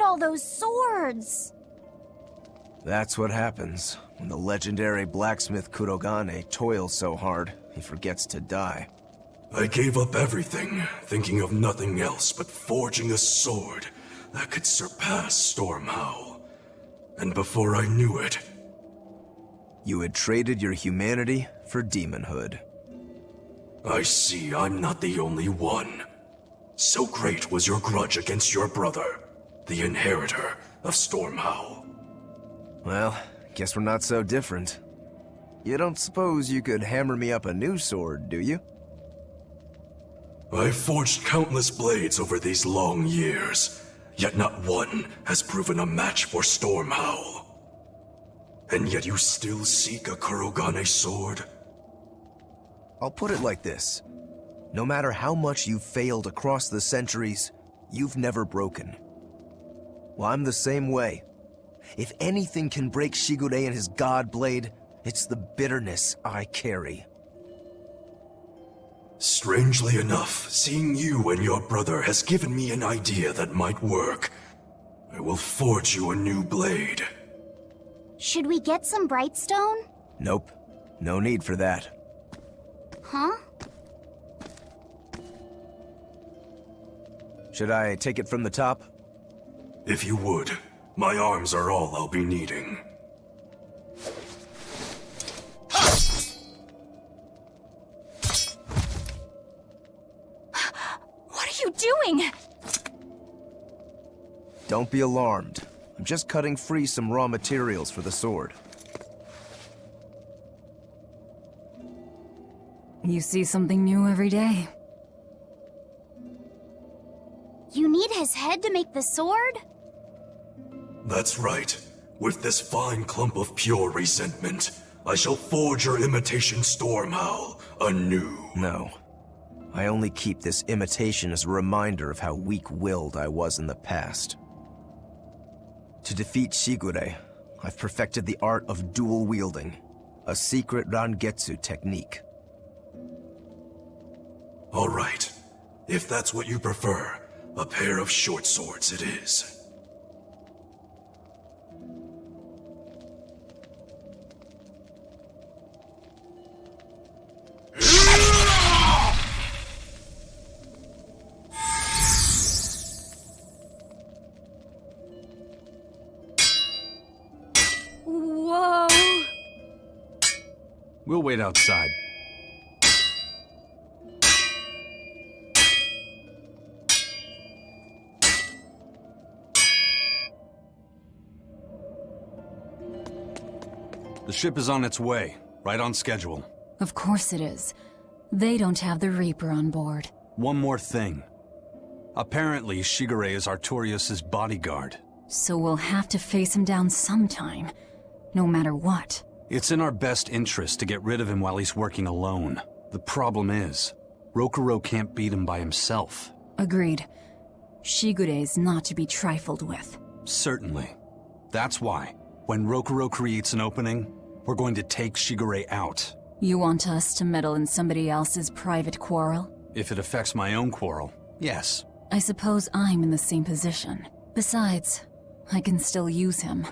at all those swords! That's what happens when the legendary blacksmith Kurogane toils so hard, he forgets to die. I gave up everything, thinking of nothing else but forging a sword that could surpass Stormhowl. And before I knew it... You had traded your humanity for demonhood. I see I'm not the only one. So great was your grudge against your brother, the inheritor of Stormhowl. Well, guess we're not so different. You don't suppose you could hammer me up a new sword, do you? I've forged countless blades over these long years, yet not one has proven a match for Stormhowl. And yet you still seek a Kurogane sword? I'll put it like this. No matter how much you've failed across the centuries, you've never broken. Well, I'm the same way. If anything can break Shigure and his god blade, it's the bitterness I carry. Strangely enough, seeing you and your brother has given me an idea that might work. I will forge you a new blade. Should we get some Brightstone? Nope. No need for that. Huh? Should I take it from the top? If you would. My arms are all I'll be needing. What are you doing? Don't be alarmed. I'm just cutting free some raw materials for the sword. You see something new every day. You need his head to make the sword? That's right. With this fine clump of pure resentment, I shall forge your imitation Stormhowl anew. No. I only keep this imitation as a reminder of how weak-willed I was in the past. To defeat Shigure, I've perfected the art of dual wielding, a secret Rangetsu technique. All right. If that's what you prefer, a pair of short swords it is. Whoa! We'll wait outside. The ship is on its way, right on schedule. Of course it is. They don't have the Reaper on board. One more thing. Apparently, Shigure is Artorias' bodyguard. So we'll have to face him down sometime, no matter what. It's in our best interest to get rid of him while he's working alone. The problem is, Rokuro can't beat him by himself. Agreed. Shigure is not to be trifled with. Certainly. That's why, when Rokuro creates an opening, we're going to take Shigure out. You want us to meddle in somebody else's private quarrel? If it affects my own quarrel, yes. I suppose I'm in the same position. Besides, I can still use him.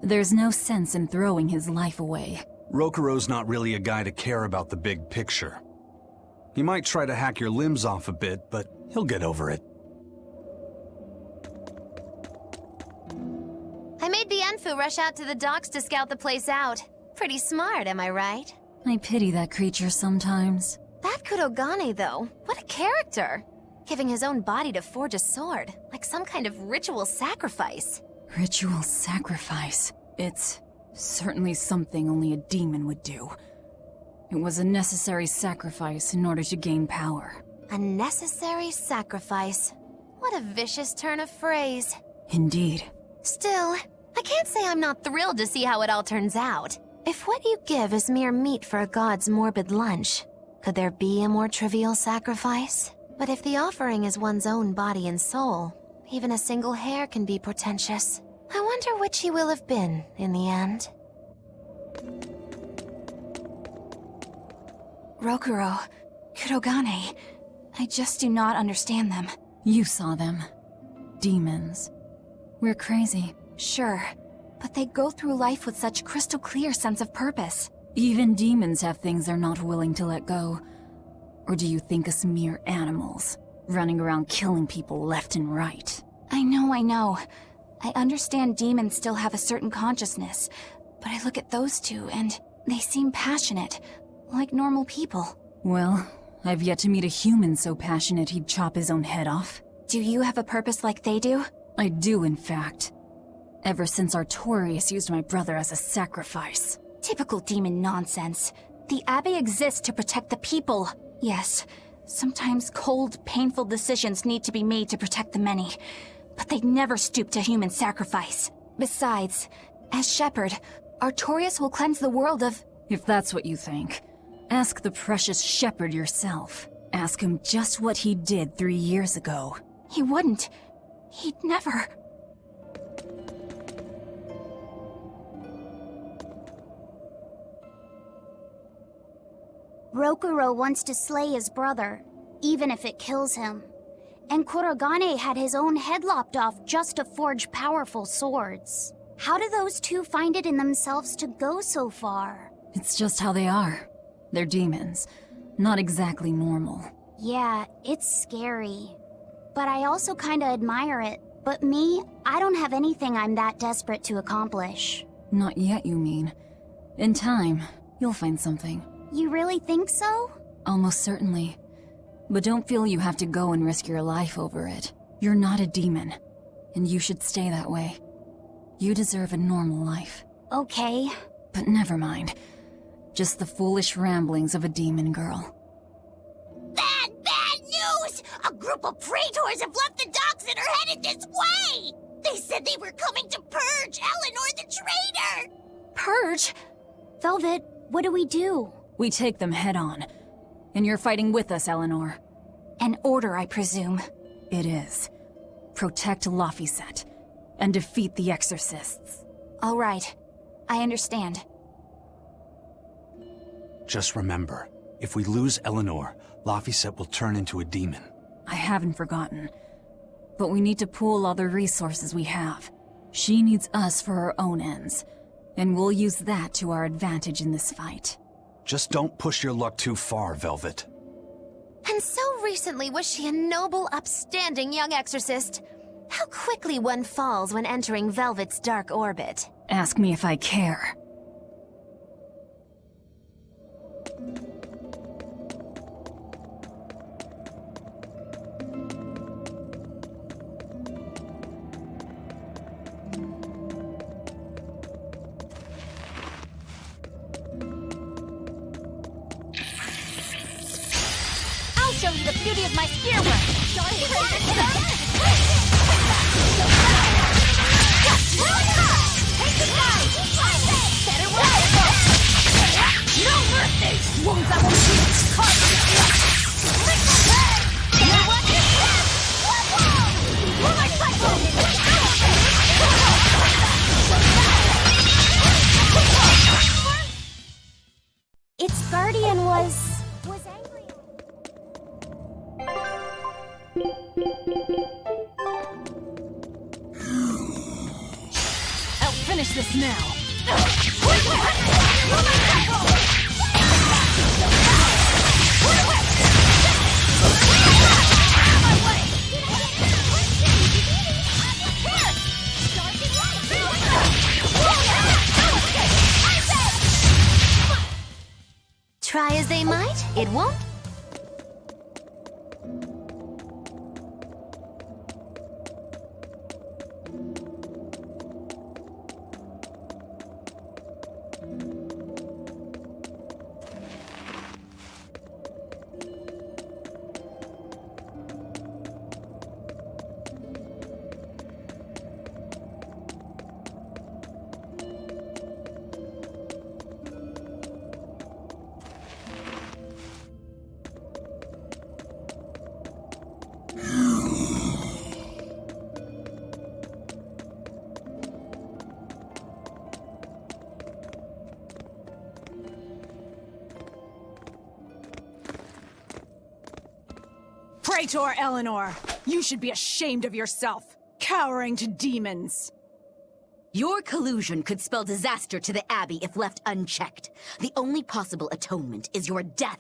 There's no sense in throwing his life away. Rokuro's not really a guy to care about the big picture. He might try to hack your limbs off a bit, but he'll get over it. I made the Enfu rush out to the docks to scout the place out. Pretty smart, am I right? I pity that creature sometimes. That Kurogane, though, what a character! Giving his own body to forge a sword, like some kind of ritual sacrifice. Ritual sacrifice. It's certainly something only a demon would do. It was a necessary sacrifice in order to gain power. A necessary sacrifice. What a vicious turn of phrase. Indeed. Still, I can't say I'm not thrilled to see how it all turns out. If what you give is mere meat for a god's morbid lunch, could there be a more trivial sacrifice? But if the offering is one's own body and soul, even a single hair can be portentous. I wonder which he will have been in the end. Rokuro, Kurogane, I just do not understand them. You saw them. Demons. We're crazy. Sure, but they go through life with such crystal clear sense of purpose. Even demons have things they're not willing to let go. Or do you think us mere animals, running around killing people left and right? I know. I understand demons still have a certain consciousness, but I look at those two and they seem passionate, like normal people. Well, I've yet to meet a human so passionate he'd chop his own head off. Do you have a purpose like they do? I do, in fact. Ever since Artorius used my brother as a sacrifice. Typical demon nonsense. The Abbey exists to protect the people. Yes, sometimes cold, painful decisions need to be made to protect the many, but they'd never stoop to human sacrifice. Besides, as shepherd, Artorius will cleanse the world of— If that's what you think, ask the precious shepherd yourself. Ask him just what he did 3 years ago. He wouldn't. He'd never. Rokuro wants to slay his brother, even if it kills him. And Kurogane had his own head lopped off just to forge powerful swords. How do those two find it in themselves to go so far? It's just how they are. They're demons. Not exactly normal. Yeah, it's scary. But I also kinda admire it. But me, I don't have anything I'm that desperate to accomplish. Not yet, you mean. In time, you'll find something. You really think so? Almost certainly. But don't feel you have to go and risk your life over it. You're not a demon, and you should stay that way. You deserve a normal life. Okay. But never mind. Just the foolish ramblings of a demon girl. Bad news! A group of praetors have left the docks and are headed this way! They said they were coming to purge Eleanor the traitor! Purge? Velvet, what do we do? We take them head on. And you're fighting with us, Eleanor. An order, I presume. It is. Protect Laphicet and defeat the exorcists. All right. I understand. Just remember, if we lose Eleanor, Laphicet will turn into a demon. I haven't forgotten. But we need to pool all the resources we have. She needs us for her own ends. And we'll use that to our advantage in this fight. Just don't push your luck too far, Velvet. And so recently was she a noble, upstanding young exorcist. How quickly one falls when entering Velvet's dark orbit. Ask me if I care. Show you the beauty of my spear work. No mercy! Wounds I won't heal. Its guardian was angry. I'll finish this now. Try as they might, it won't. Praetor Eleanor, you should be ashamed of yourself. cowering to demons. Your collusion could spell disaster to the Abbey if left unchecked. The only possible atonement is your death.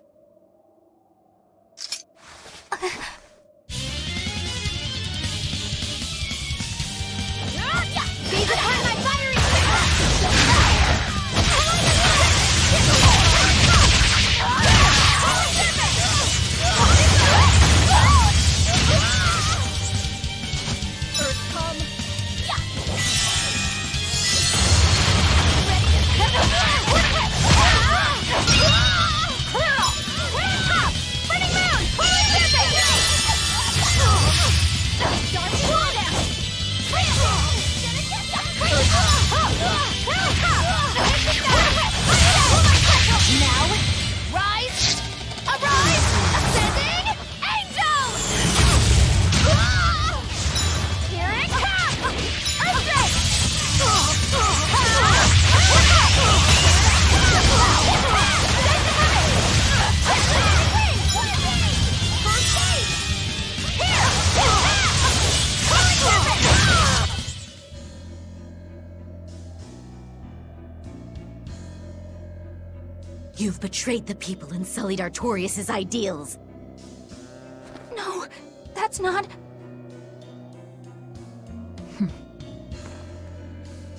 Gaze upon my fiery You've betrayed the people and sullied Artorias' ideals. No, that's not...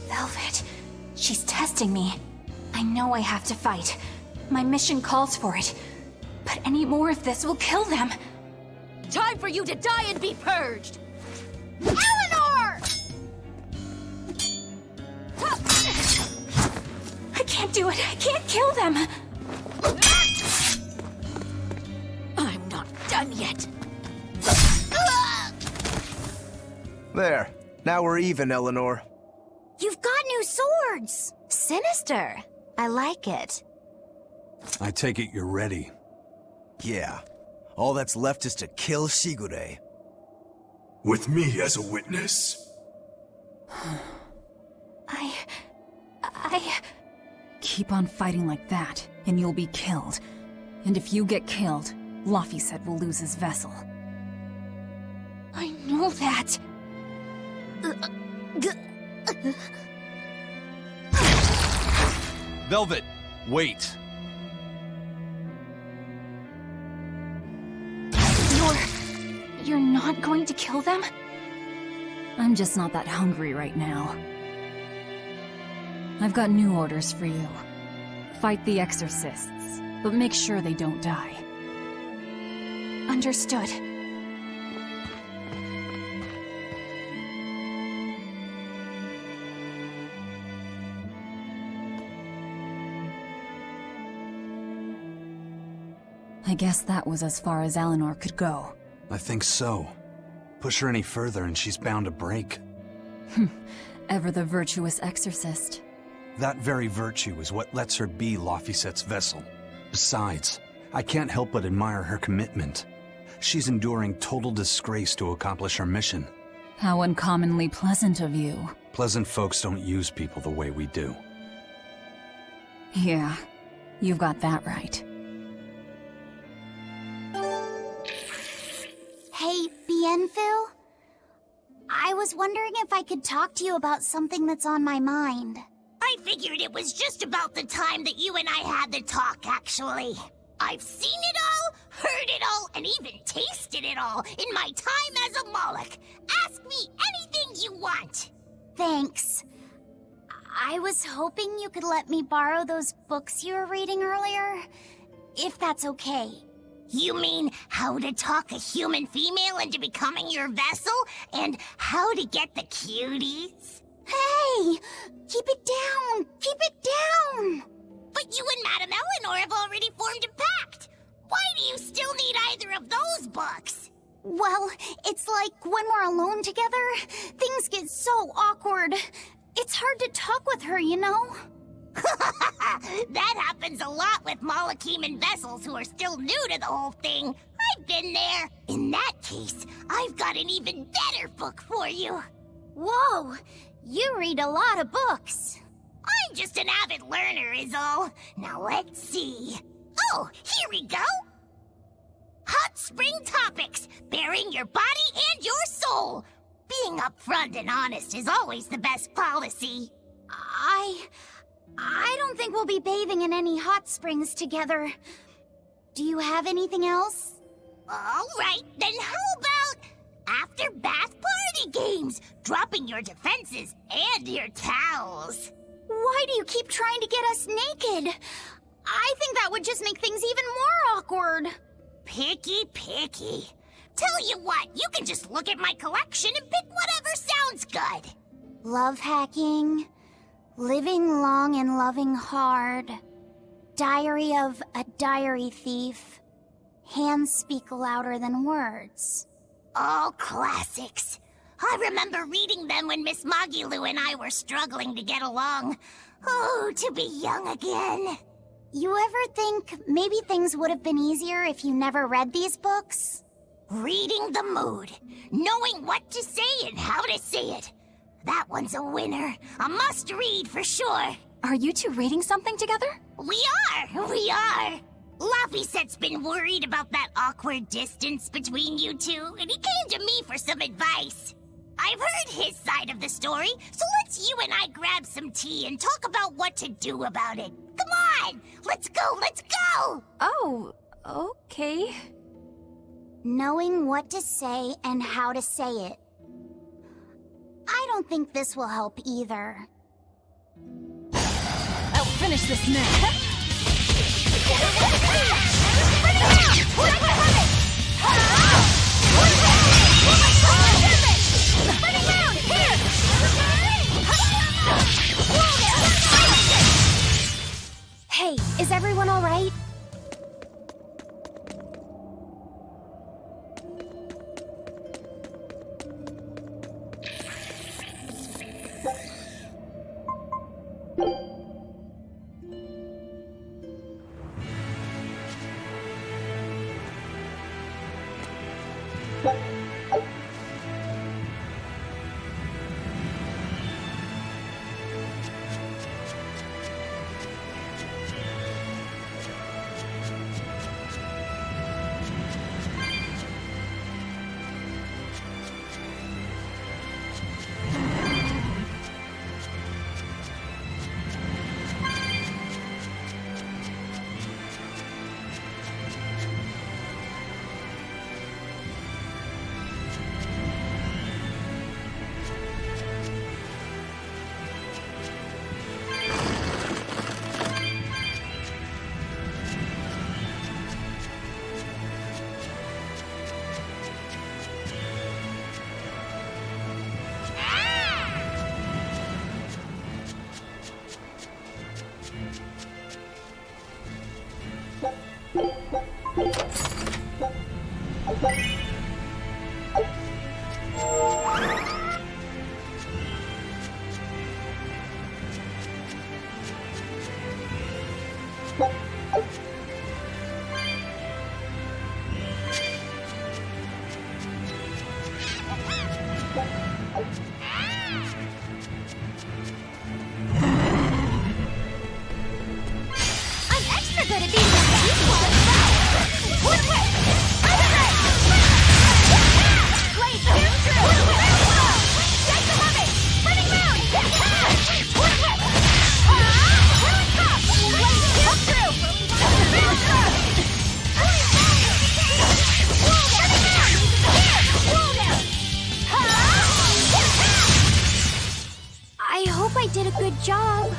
Velvet, she's testing me. I know I have to fight. My mission calls for it. But any more of this will kill them. Time for you to die and be purged! Eleanor! I can't do it. I can't kill them. I'm not done yet. There. Now we're even, Eleanor. You've got new swords! Sinister. I like it. I take it you're ready. Yeah. All that's left is to kill Shigure. With me as a witness. I... Keep on fighting like that, and you'll be killed. And if you get killed, Laphicet will lose his vessel. I know that. Velvet, wait. You're not going to kill them? I'm just not that hungry right now. I've got new orders for you. Fight the exorcists, but make sure they don't die. Understood. I guess that was as far as Eleanor could go. I think so. Push her any further and she's bound to break. Ever the virtuous exorcist. That very virtue is what lets her be Laphicet's vessel. Besides, I can't help but admire her commitment. She's enduring total disgrace to accomplish her mission. How uncommonly pleasant of you. Pleasant folks don't use people the way we do. Yeah, you've got that right. Hey, Bienfil? I was wondering if I could talk to you about something that's on my mind. I figured it was just about the time that you and I had the talk, actually. I've seen it all, heard it all, and even tasted it all in my time as a Moloch. Ask me anything you want. Thanks. I was hoping you could let me borrow those books you were reading earlier, if that's okay. You mean how to talk a human female into becoming your vessel, and how to get the cuties? Hey! Keep it down! Keep it down! But you and Madame Eleanor have already formed a pact. Why do you still need either of those books? Well, it's like when we're alone together, things get so awkward. It's hard to talk with her, you know? That happens a lot with Molocheman vessels who are still new to the whole thing. I've been there. In that case, I've got an even better book for you. Whoa! You read a lot of books. I'm just an avid learner is all. Now let's see. Oh, here we go. Hot Spring Topics, Bearing Your Body and Your Soul. Being upfront and honest is always the best policy. I don't think we'll be bathing in any hot springs together. Do you have anything else? Alright, then how about after bath party games? Dropping your defenses and your towels. Why do you keep trying to get us naked? I think that would just make things even more awkward. Picky. Tell you what, you can just look at my collection and pick whatever sounds good. Love hacking, living long and loving hard, diary of a diary thief, hands speak louder than words. All classics. I remember reading them when Miss Magilu and I were struggling to get along. Oh, to be young again. You ever think maybe things would have been easier if you never read these books? Reading the mood, knowing what to say and how to say it. That one's a winner. A must-read for sure. Are you two reading something together? We are. Laffysette's been worried about that awkward distance between you two, and he came to me for some advice. I've heard his side of the story, so let's you and I grab some tea and talk about what to do about it. Come on! Let's go! Oh, okay. Knowing what to say and how to say it. I don't think this will help either. I'll finish this now. Hey, is everyone all right? I hope I did a good job.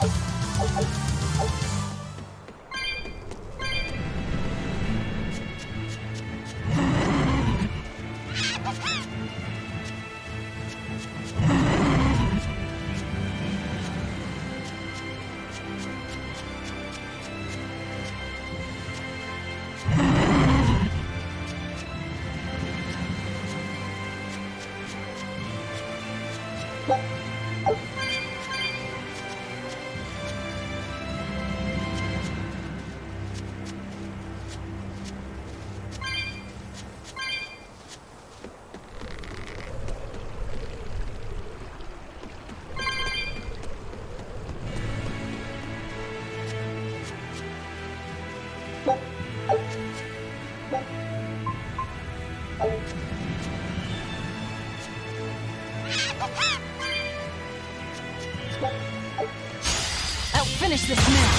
I'll finish this now.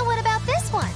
What about this one?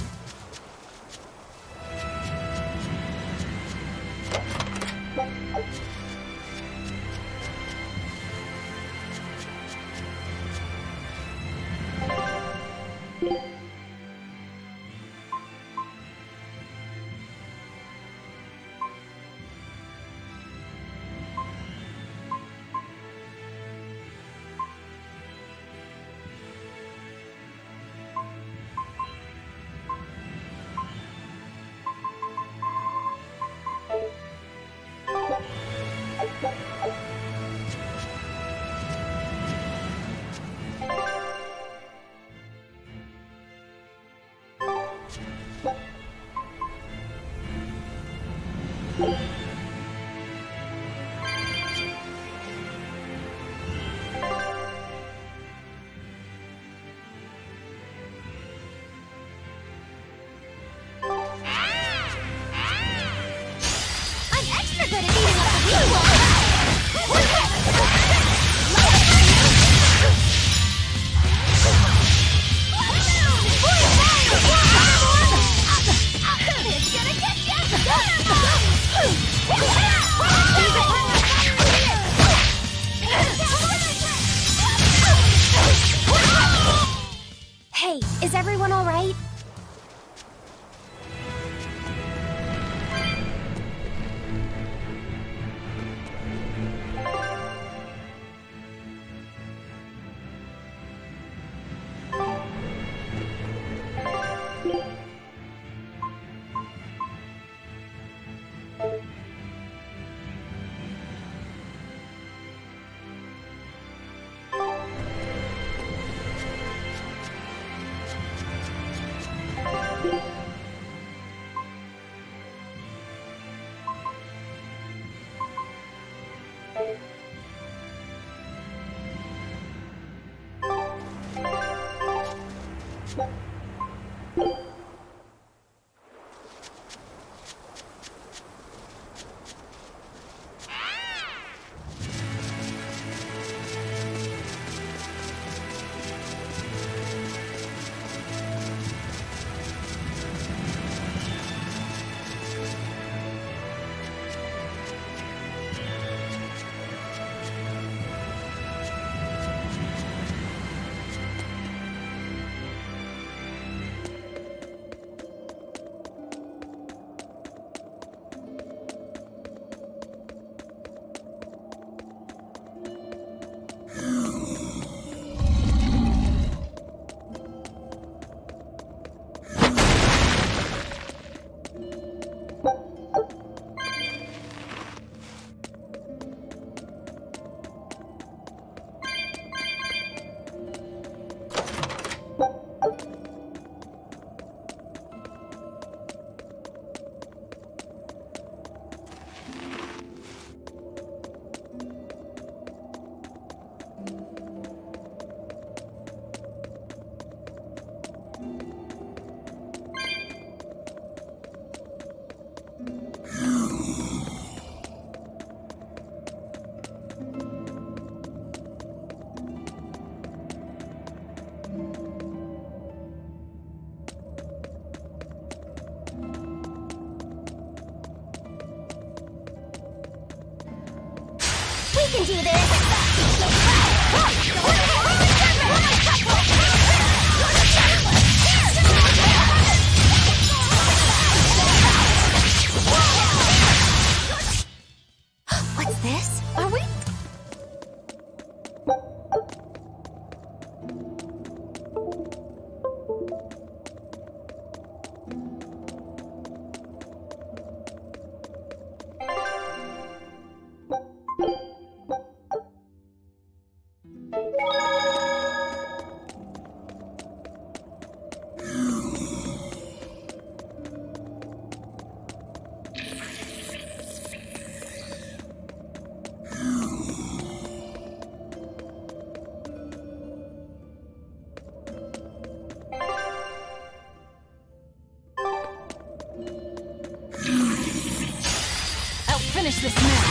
I'm extra good at beating up the weak It's gonna get Hey, is everyone all right? We can do this! What's this? Are we? finish this now!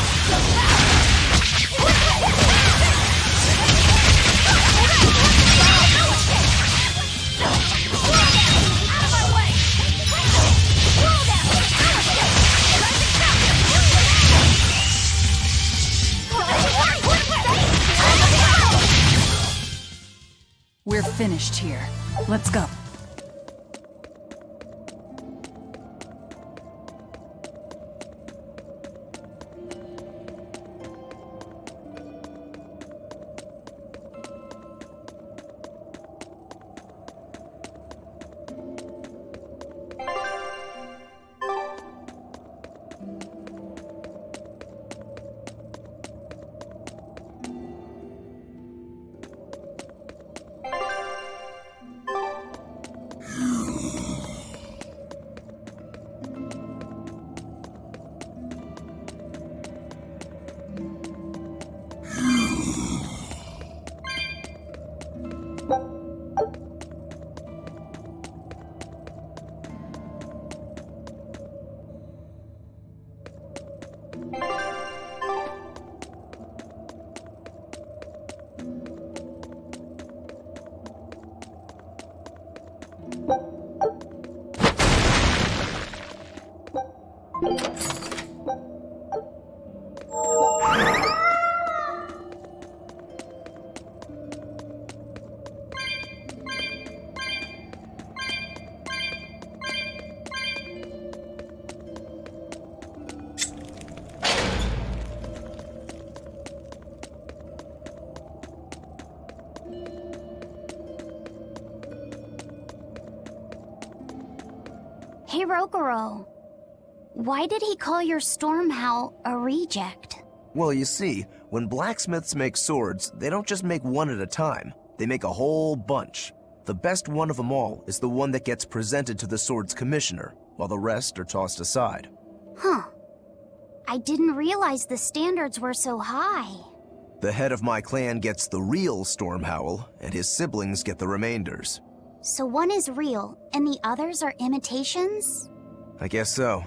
We're finished here. Let's go. Hey, Rogoro. Why did he call your storm howl a reject? Well, you see, when blacksmiths make swords, they don't just make one at a time. They make a whole bunch. The best one of them all is the one that gets presented to the sword's commissioner, while the rest are tossed aside. Huh. I didn't realize the standards were so high. The head of my clan gets the real storm howl, and his siblings get the remainders. So one is real, and the others are imitations? I guess so.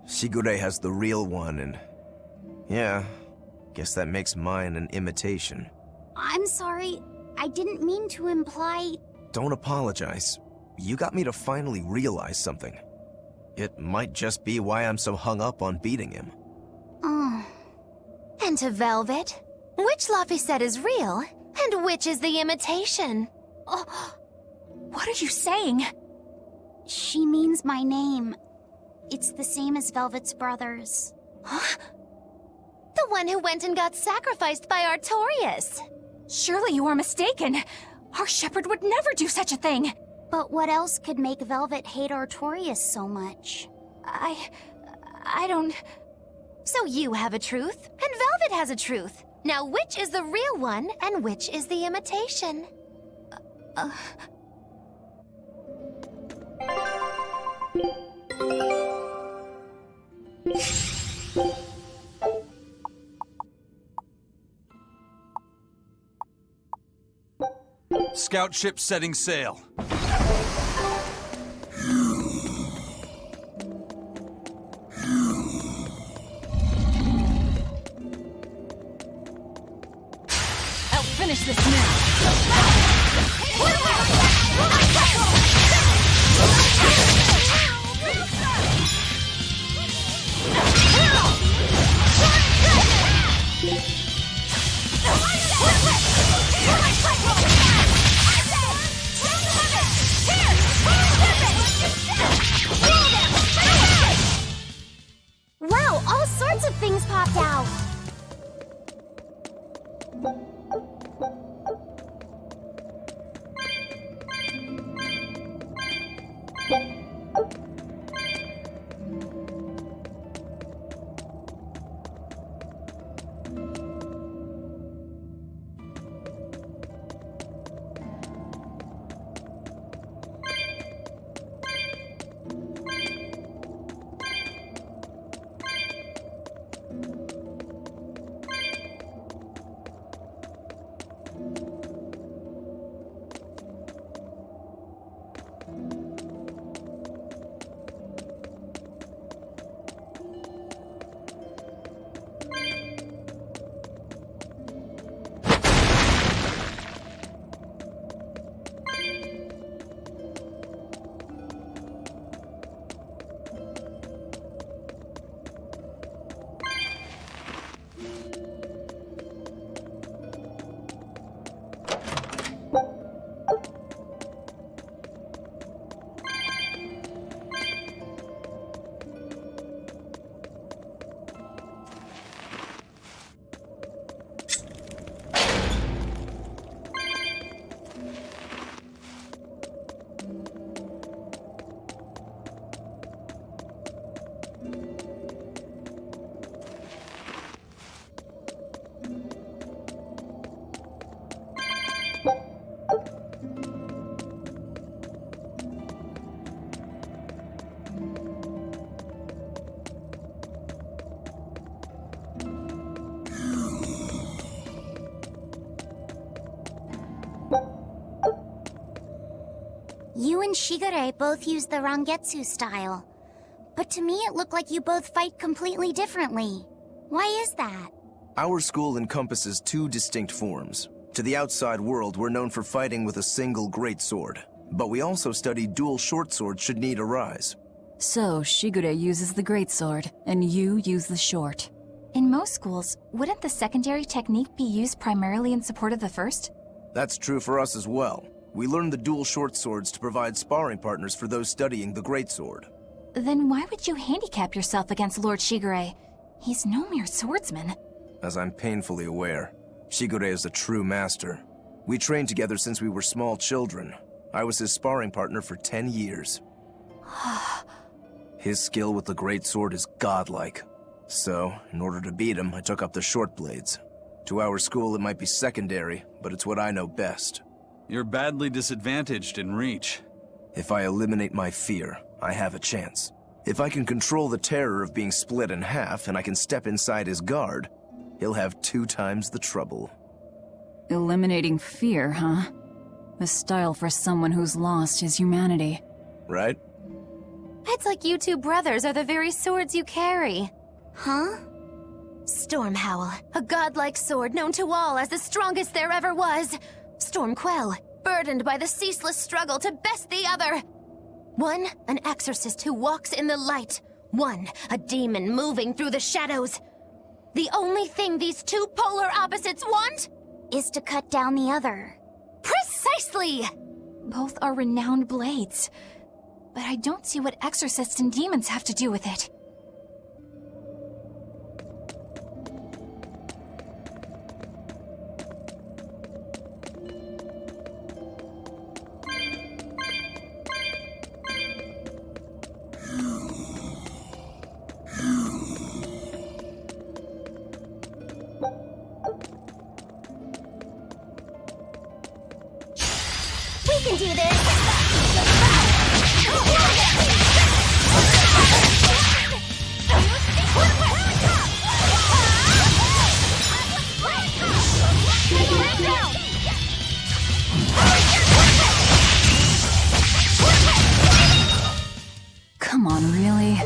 Shigure has the real one, and... yeah, guess that makes mine an imitation. I'm sorry, I didn't mean to imply... Don't apologize. You got me to finally realize something. It might just be why I'm so hung up on beating him. Oh. And to Velvet, which Laphicet is real, and which is the imitation? Oh, what are you saying? She means my name. It's the same as Velvet's brothers. Huh? The one who went and got sacrificed by Artorias. Surely you are mistaken. Our shepherd would never do such a thing. But what else could make Velvet hate Artorias so much? I don't... So you have a truth, and Velvet has a truth. Now which is the real one, and which is the imitation? Scout ship setting sail. I'll finish this now. Wow, all sorts of things popped out! You and Shigure both use the Rangetsu style. But to me it looked like you both fight completely differently. Why is that? Our school encompasses two distinct forms. To the outside world, we're known for fighting with a single greatsword. But we also study dual short swords should need arise. So, Shigure uses the greatsword, and you use the short. In most schools, wouldn't the secondary technique be used primarily in support of the first? That's true for us as well. We learn the dual short swords to provide sparring partners for those studying the greatsword. Then why would you handicap yourself against Lord Shigure? He's no mere swordsman. As I'm painfully aware, Shigure is a true master. We trained together since we were small children. I was his sparring partner for 10 years. His skill with the greatsword is godlike. So, in order to beat him, I took up the short blades. To our school, it might be secondary, but it's what I know best. You're badly disadvantaged in reach. If I eliminate my fear, I have a chance. If I can control the terror of being split in half and I can step inside his guard, he'll have 2 times the trouble. Eliminating fear, huh? A style for someone who's lost his humanity. Right? It's like you two brothers are the very swords you carry. Huh? Stormhowl, a godlike sword known to all as the strongest there ever was. Stormquell, burdened by the ceaseless struggle to best the other. One, an exorcist who walks in the light. One, a demon moving through the shadows. The only thing these two polar opposites want Is to cut down the other. Precisely! Both are renowned blades. But I don't see what exorcists and demons have to do with it. We can do this! Come on, really?